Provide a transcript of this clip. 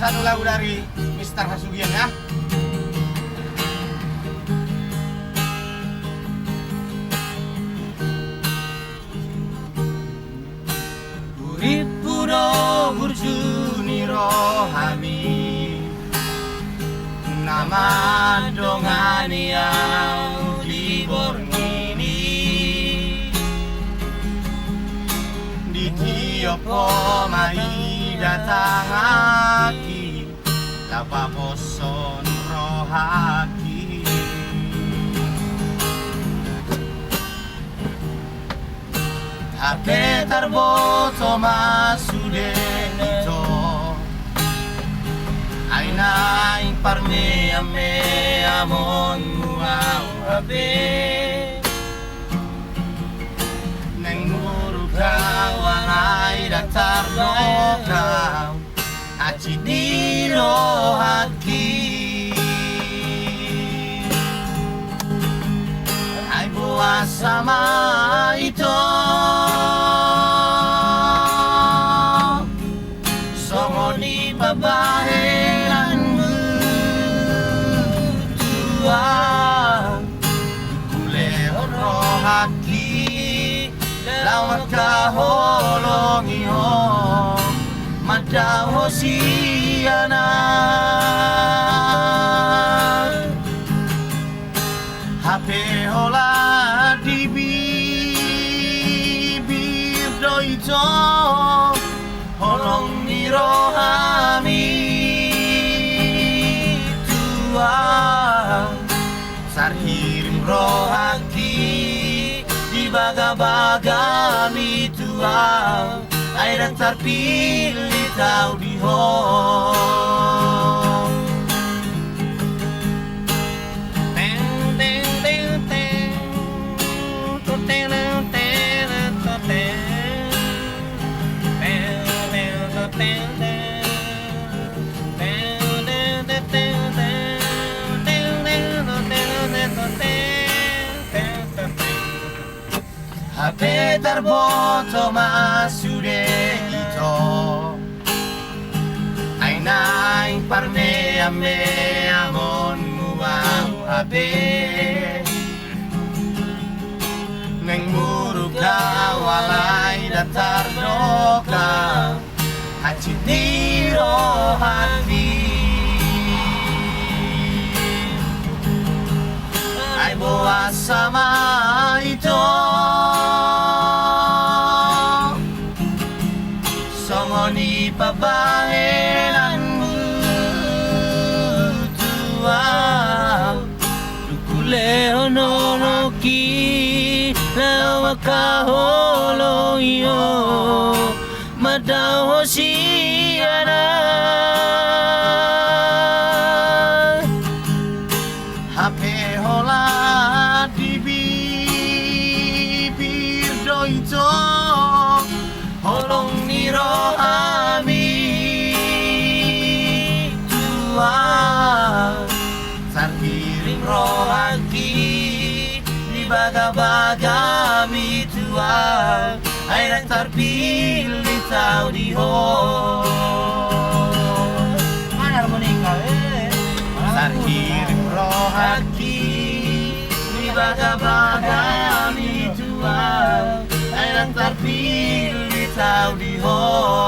satu lagu dari Mr. Hasugian ya. Urip kudo burjuni rohami nama dongani yang diborngini di tiap mai datang aki lapa poson rohaki HP tarboto masude ito aina parme ame amon muau HP neng muru kawan ai datar kau aci diro haki ai boa sama itu songoni babaheranmu tua kule rohaki lawat kaholongi ho madaho siana HP hola di bibir doito holong nirohami tua sarhirim rohaki di baga-bagami tua air terpilih tau di hong teng teng teng teng to teng teng to teng teng HP tarboto masude ito ainaing parme ame amon muau HP neng muru kawalay datar doka hachi diro hati ay boa sama ito songoni pabaheranmu tua dukule ononoki lawa kaholo iyo madaho siana HP hola di bibir doito holong nirohami tua sarhiring rohaki di baga-bagami tua air terpilih tau di hong mana harmonika sarhiring rohaki di baga-bagami tua air terpilih tau di hong